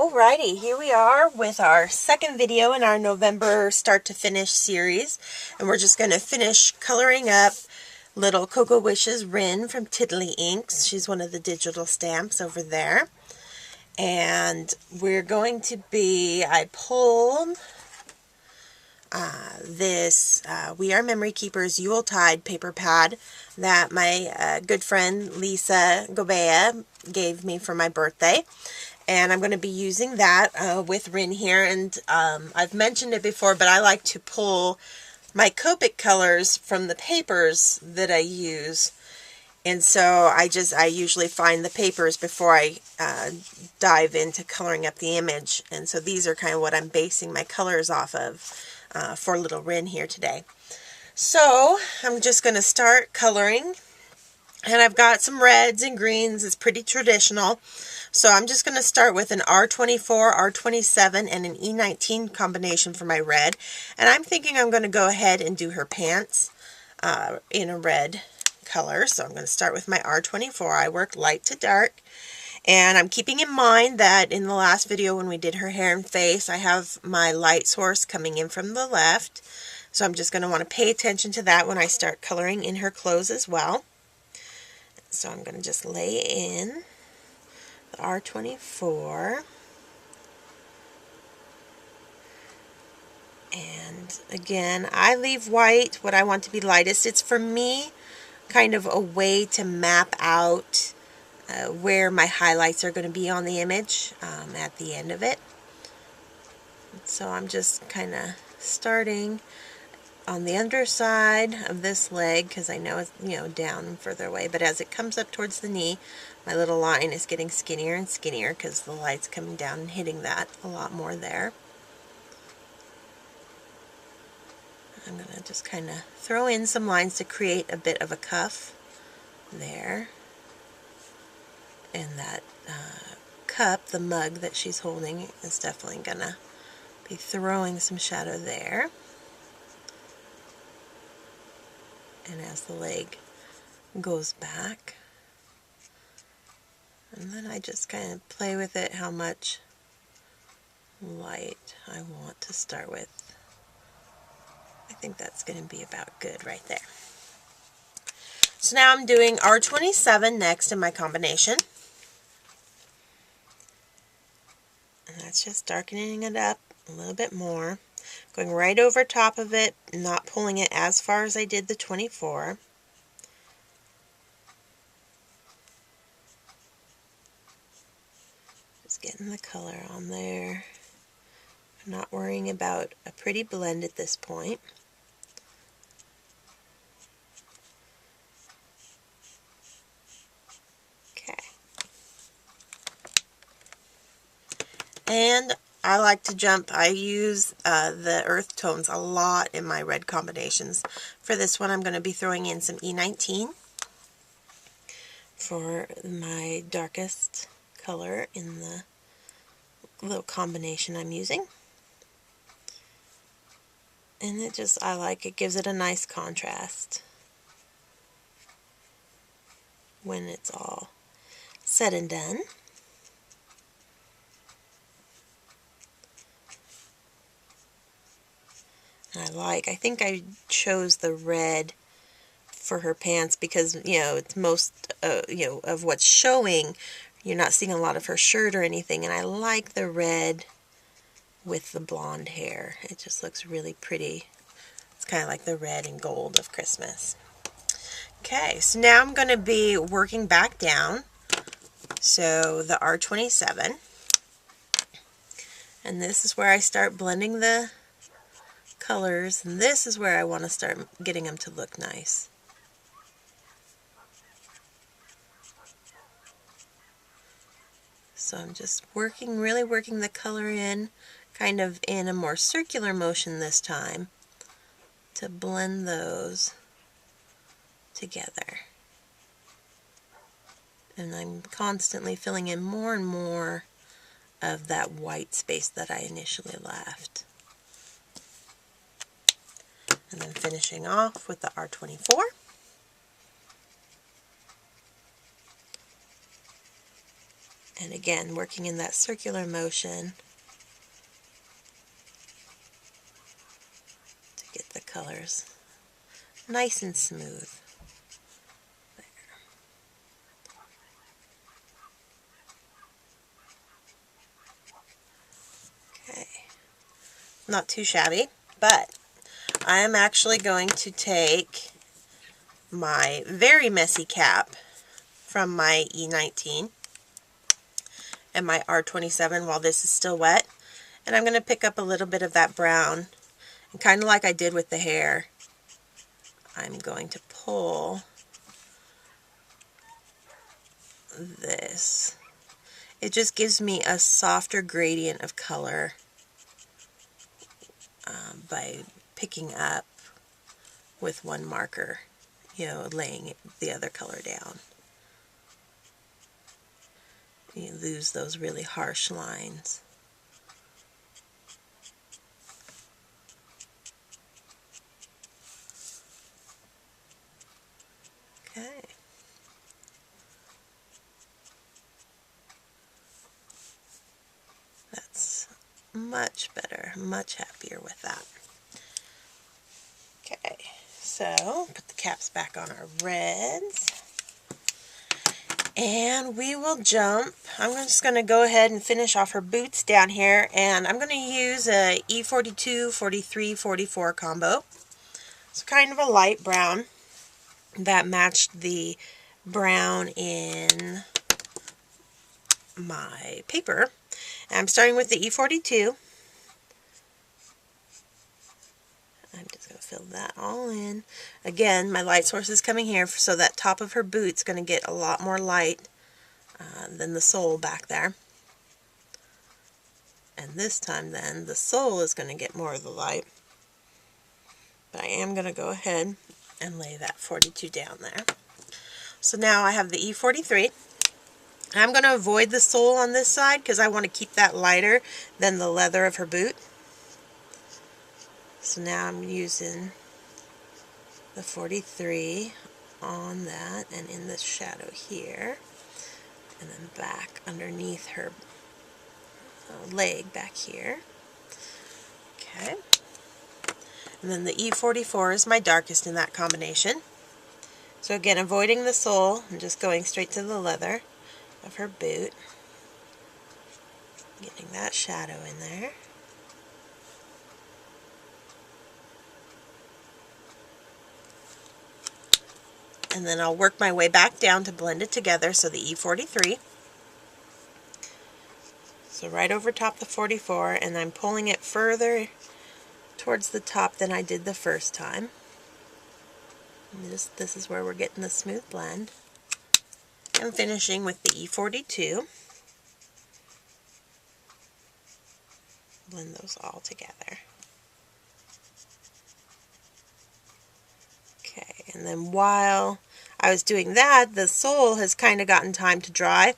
Alrighty, here we are with our second video in our November start to finish series, and we're just going to finish coloring up little Wishes Wryn from TiddlyInks. She's one of the digital stamps over there, and we're going to be, I pulled this We Are Memory Keepers Yuletide paper pad that my good friend Lisa Gobea gave me for my birthday. And I'm going to be using that with Wryn here, and I've mentioned it before, but I like to pull my Copic colors from the papers that I use, and so I usually find the papers before I dive into coloring up the image, and so these are kind of what I'm basing my colors off of for little Wryn here today. So I'm just going to start coloring, and I've got some reds and greens. It's pretty traditional. So I'm just going to start with an R24, R27, and an E19 combination for my red. And I'm thinking I'm going to go ahead and do her pants in a red color. So I'm going to start with my R24. I work light to dark. And I'm keeping in mind that in the last video when we did her hair and face, I have my light source coming in from the left. So I'm just going to want to pay attention to that when I start coloring in her clothes as well. So I'm going to just lay in the R24, and again I leave white what I want to be lightest. It's for me kind of a way to map out where my highlights are going to be on the image at the end of it. So I'm just kind of starting on the underside of this leg because I know it's, down and further away, but as it comes up towards the knee, my little line is getting skinnier and skinnier because the light's coming down and hitting that a lot more there. I'm going to just kind of throw in some lines to create a bit of a cuff there. And that cup, the mug that she's holding, is definitely going to be throwing some shadow there. And as the leg goes back, and then I just kind of play with it how much light I want to start with. I think that's going to be about good right there. So now I'm doing R27 next in my combination. And that's just darkening it up a little bit more. Going right over top of it, not pulling it as far as I did the 24. Just getting the color on there. I'm not worrying about a pretty blend at this point. Okay. And I like to jump. I use the earth tones a lot in my red combinations. For this one, I'm going to be throwing in some E19 for my darkest color in the little combination I'm using. And it gives it a nice contrast when it's all said and done. I think I chose the red for her pants because, it's most, of what's showing. You're not seeing a lot of her shirt or anything, and I like the red with the blonde hair. It just looks really pretty. It's kind of like the red and gold of Christmas. Okay, so now I'm going to be working back down. So the R27. And this is where I start blending the colors, and this is where I want to start getting them to look nice. So I'm just really working the color in, kind of in a more circular motion this time, to blend those together. And I'm constantly filling in more and more of that white space that I initially left. And then finishing off with the R24. And again, working in that circular motion to get the colors nice and smooth. Okay, not too shabby, but I am actually going to take my very messy cap from my E19 and my R27 while this is still wet, and I'm going to pick up a little bit of that brown, and kind of like I did with the hair, I'm going to pull this. It just gives me a softer gradient of color by picking up with one marker, you know, laying the other color down. You lose those really harsh lines. Okay. That's much better, much happier with that. Okay, so put the caps back on our reds. And we will jump. I'm just going to go ahead and finish off her boots down here, and I'm going to use a E42, 43, 44 combo. It's kind of a light brown that matched the brown in my paper. And I'm starting with the E42. I'm just going to fill that all in. Again, my light source is coming here, so that top of her boot's going to get a lot more light than the sole back there. And this time then, the sole is going to get more of the light. But I am going to go ahead and lay that 42 down there. So now I have the E43. I'm going to avoid the sole on this side because I want to keep that lighter than the leather of her boot. So now I'm using the 43 on that and in the shadow here, and then back underneath her leg back here. Okay. And then the E44 is my darkest in that combination. So again, avoiding the sole and just going straight to the leather of her boot. Getting that shadow in there. And then I'll work my way back down to blend it together. So the E43. So right over top the 44, and I'm pulling it further towards the top than I did the first time. And this is where we're getting the smooth blend. I'm finishing with the E42. Blend those all together. Okay, and then while I was doing that, the sole has kind of gotten time to dry.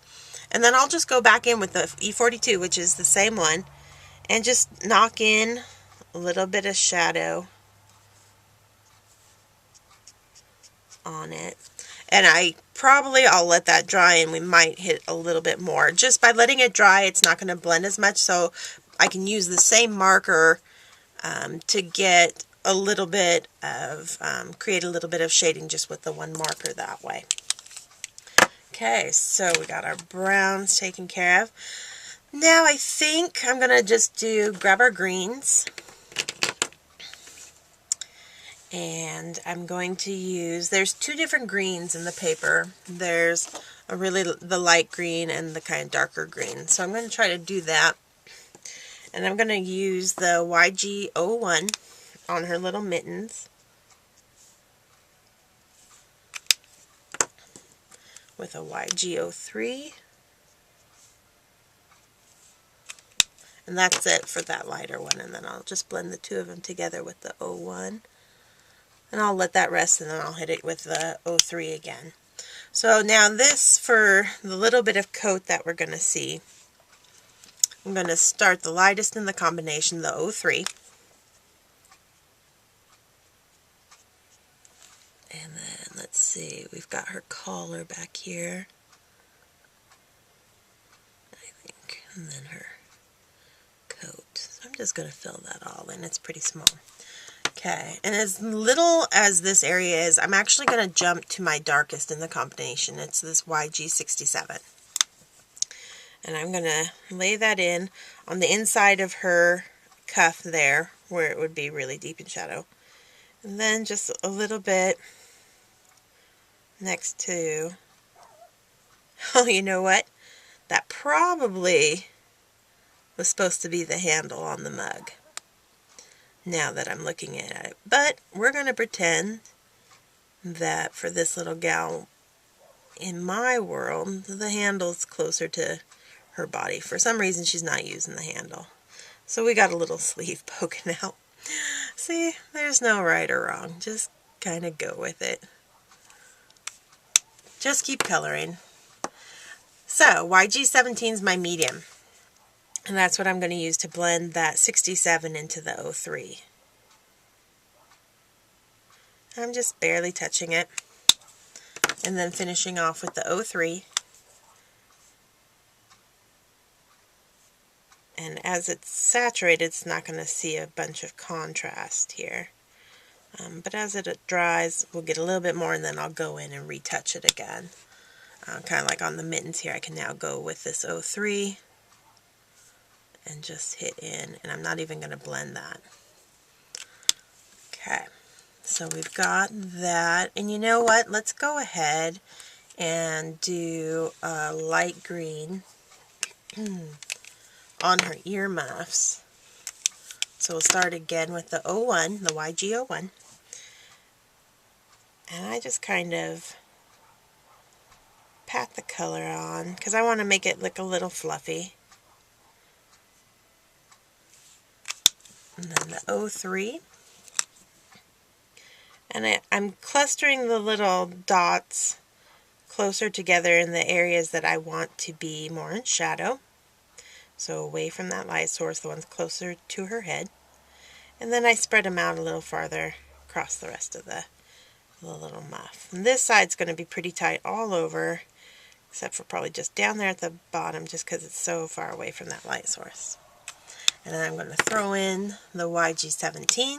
And then I'll just go back in with the E42, which is the same one, and just knock in a little bit of shadow on it. And I'll let that dry, and we might hit a little bit more. Just by letting it dry, it's not going to blend as much, so I can use the same marker to get a little bit of, create a little bit of shading just with the one marker that way. Okay, so we got our browns taken care of. Now I think I'm going to just grab our greens. And I'm going to use, there's two different greens in the paper. There's the light green and the kind of darker green. So I'm going to try to do that. And I'm going to use the YG01 on her little mittens with a YG03. And that's it for that lighter one. And then I'll just blend the two of them together with the 01. And I'll let that rest, and then I'll hit it with the 03 again. So now this, for the little bit of coat that we're going to see, I'm going to start the lightest in the combination, the 03. And then, let's see, we've got her collar back here. And then her coat. So I'm just going to fill that all in. It's pretty small. Okay, and as little as this area is, I'm actually going to jump to my darkest in the combination. It's this YG67. And I'm going to lay that in on the inside of her cuff there, where it would be really deep in shadow. And then just a little bit next to, oh, you know what? That probably was supposed to be the handle on the mug, now that I'm looking at it. But we're going to pretend that for this little gal, in my world, the handle's closer to her body. For some reason, she's not using the handle. So we got a little sleeve poking out. See, there's no right or wrong. Just kind of go with it. Just keep coloring. So, YG17 is my medium. And that's what I'm going to use to blend that 67 into the 03. I'm just barely touching it. And then finishing off with the 03. And as it's saturated, it's not going to see a bunch of contrast here. But as it dries, we'll get a little bit more, and then I'll go in and retouch it again. Kind of like on the mittens here, I can now go with this 03 and just hit in, and I'm not even going to blend that. Okay, so we've got that, and you know what? Let's go ahead and do a light green on her earmuffs. So we'll start again with the 01, the YG01. And I just kind of pat the color on because I want to make it look a little fluffy. And then the 03. And I'm clustering the little dots closer together in the areas that I want to be more in shadow. So away from that light source, the ones closer to her head. And then I spread them out a little farther across the rest of the little muff. And this side's going to be pretty tight all over, except for probably just down there at the bottom, just because it's so far away from that light source. And then I'm going to throw in the YG17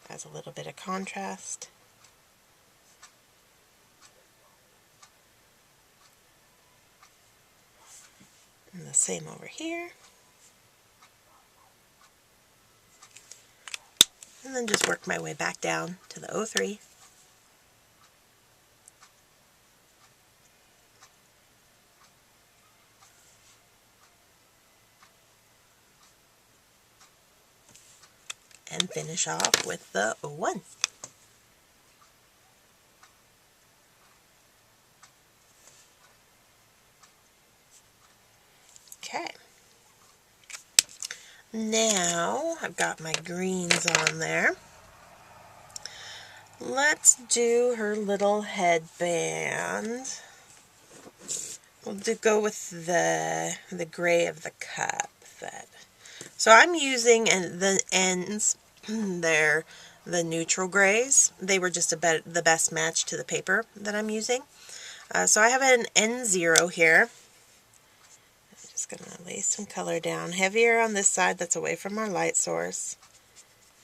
as a little bit of contrast. And the same over here. And then just work my way back down to the 03. And finish off with the 01. Okay. Now I've got my greens on there. Let's do her little headband. We'll go with the gray of the cup. So I'm using the ends. They're the neutral grays. They were just the best match to the paper that I'm using. So I have an N0 here. Just going to lay some color down. Heavier on this side that's away from our light source.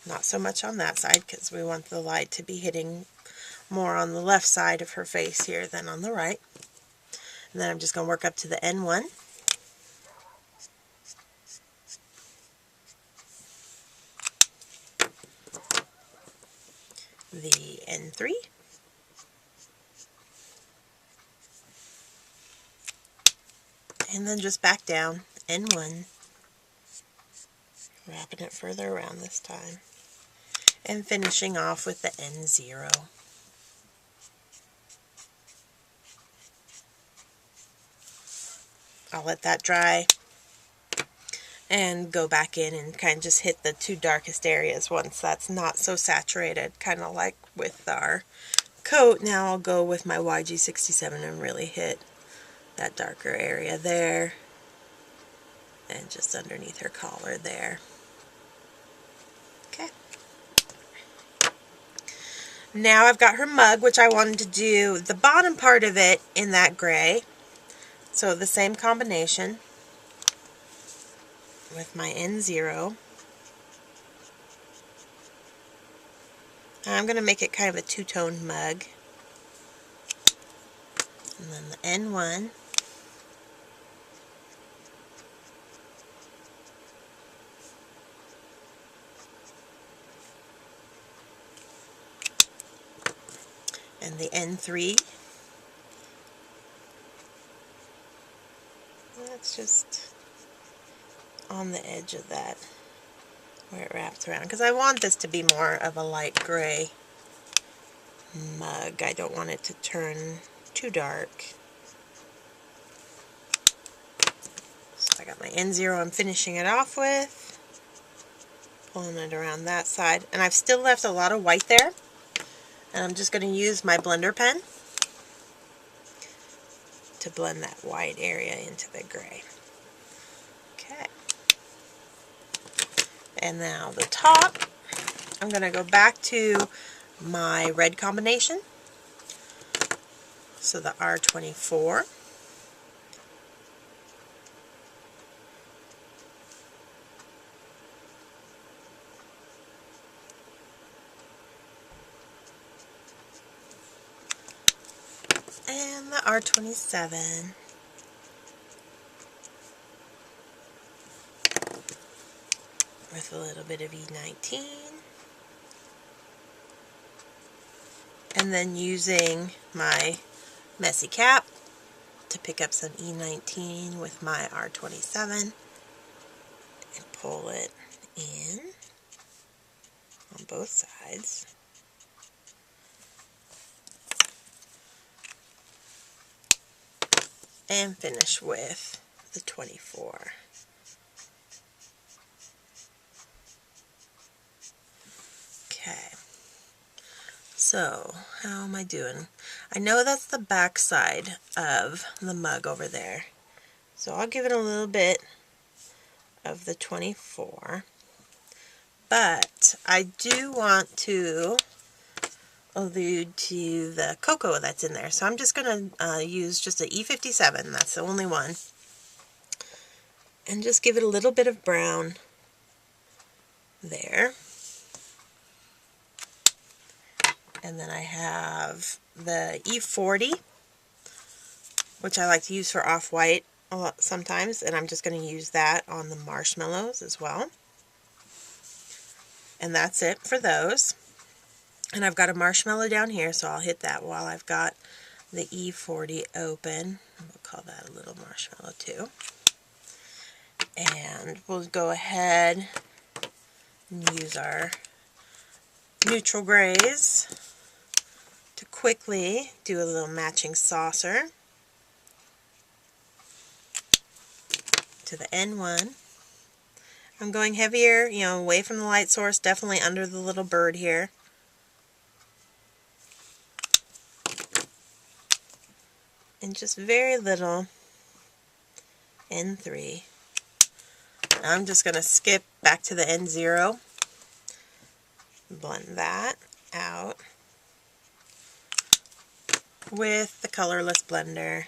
Not so much on that side because we want the light to be hitting more on the left side of her face here than on the right. And then I'm just going to work up to the N1. The N3. And then just back down, N1. Wrapping it further around this time. And finishing off with the N0. I'll let that dry and go back in and kind of just hit the two darkest areas once that's not so saturated, kind of like with our coat. Now I'll go with my YG67 and really hit that darker area there and just underneath her collar there. Okay. Now I've got her mug, which I wanted to do the bottom part of it in that gray. So the same combination with my N0. I'm going to make it kind of a two-toned mug. And then the N1. And the N3. That's just on the edge of that where it wraps around, because I want this to be more of a light gray mug. I don't want it to turn too dark. So I got my N0 I'm finishing it off with, pulling it around that side, and I've still left a lot of white there, and I'm just going to use my blender pen to blend that white area into the gray. Okay. And now the top, I'm going to go back to my red combination. So the R24. And the R27. With a little bit of E19. And then using my messy cap to pick up some E19 with my R27 and pull it in on both sides. And finish with the 24. Okay. So, how am I doing? I know that's the back side of the mug over there. So I'll give it a little bit of the 24. But I do want to allude to the cocoa that's in there. So I'm just going to use just an E57. That's the only one. And just give it a little bit of brown there. And then I have the E40, which I like to use for off-white a lot sometimes, and I'm just going to use that on the marshmallows as well. And that's it for those. And I've got a marshmallow down here, so I'll hit that while I've got the E40 open. We'll call that a little marshmallow too. And we'll go ahead and use our neutral grays to quickly do a little matching saucer to the N1. I'm going heavier, away from the light source, definitely under the little bird here. And just very little N3. I'm just going to skip back to the N0, blend that out with the colorless blender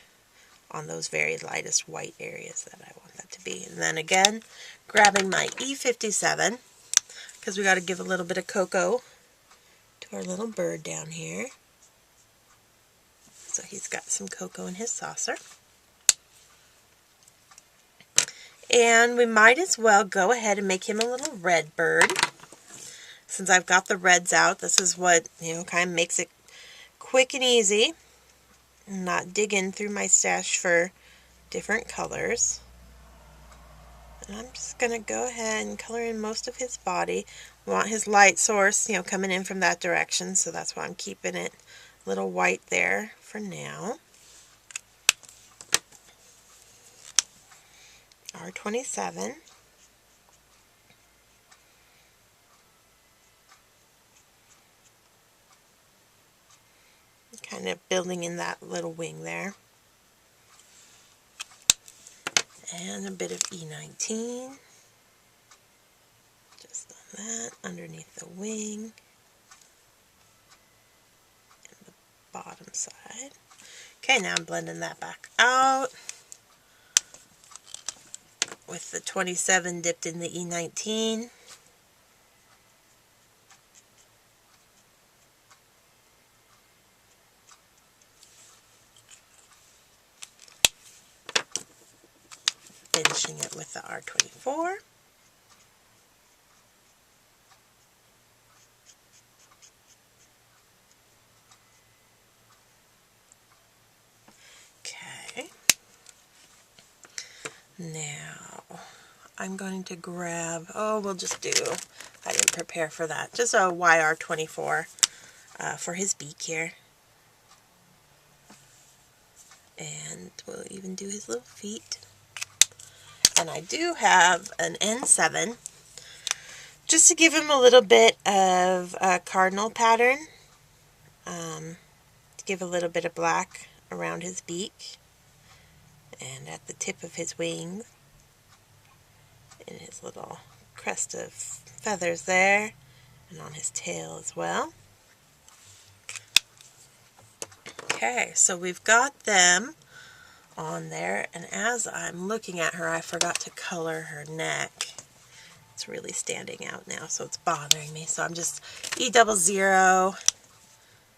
on those very lightest white areas that I want that to be. And then again, grabbing my E57, because we got to give a little bit of cocoa to our little bird down here. So he's got some cocoa in his saucer. And we might as well go ahead and make him a little red bird. Since I've got the reds out, this is what, kind of makes it quick and easy. And not digging through my stash for different colors. And I'm just going to go ahead and color in most of his body. We want his light source, coming in from that direction, so that's why I'm keeping it a little white there for now. R27. Kind of building in that little wing there. And a bit of E19. Just on that, underneath the wing. And the bottom side. Okay, now I'm blending that back out. with the 27 dipped in the E19. Finishing it with the R24. Okay. Now, I'm going to grab, we'll just do, I didn't prepare for that, just a YR24 for his beak here. And we'll even do his little feet. And I do have an N7, just to give him a little bit of a cardinal pattern, to give a little bit of black around his beak, and at the tip of his wings, and his little crest of feathers there, and on his tail as well. Okay, so we've got them on there, and as I'm looking at her, I forgot to color her neck. It's really standing out now, so it's bothering me. So I'm just E00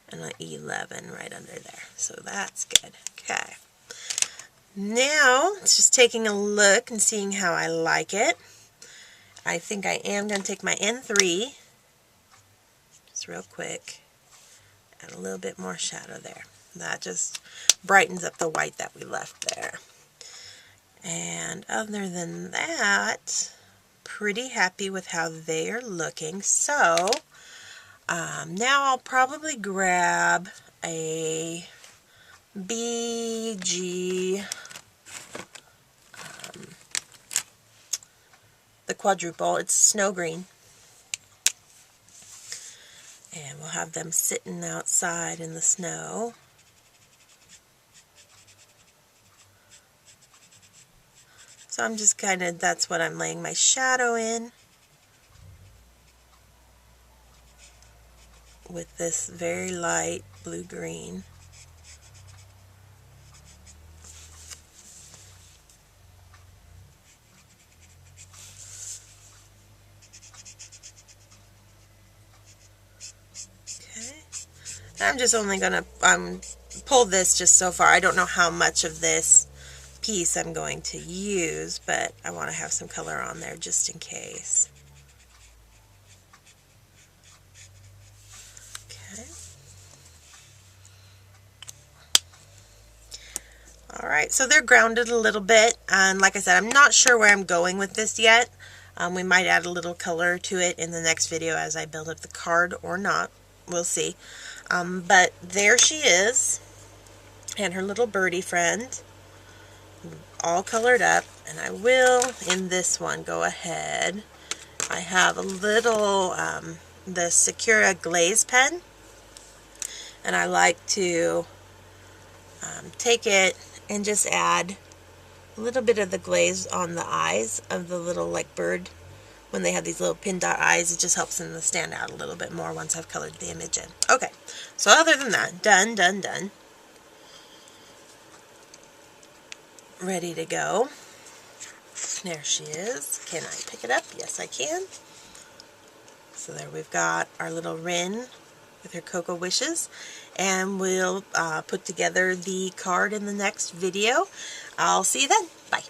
and an E11 right under there. So that's good. Okay. Now, it's just taking a look and seeing how I like it. I think I am going to take my N3, just real quick, add a little bit more shadow there. That just brightens up the white that we left there. And other than that, pretty happy with how they are looking. So, now I'll probably grab a BG, the quadruple. It's snow green. And we'll have them sitting outside in the snow. So I'm just kind of, that's what I'm laying my shadow in with this very light blue-green. Okay. I'm just only going to pull this just so far. I don't know how much of this piece I'm going to use, but I want to have some color on there just in case. Okay. Alright, so they're grounded a little bit, and like I said, I'm not sure where I'm going with this yet. We might add a little color to it in the next video as I build up the card or not. We'll see. But there she is, and her little birdie friend, all colored up. And I will, in this one, go ahead. I have a little, the Sakura glaze pen, and I like to take it and just add a little bit of the glaze on the eyes of the little like bird. When they have these little pin dot eyes, it just helps them to stand out a little bit more once I've colored the image in. Okay, so other than that, done, done, done. Ready to go. There she is. Can I pick it up? Yes, I can. So there we've got our little Wryn with her Cocoa Wishes, and we'll put together the card in the next video. I'll see you then. Bye.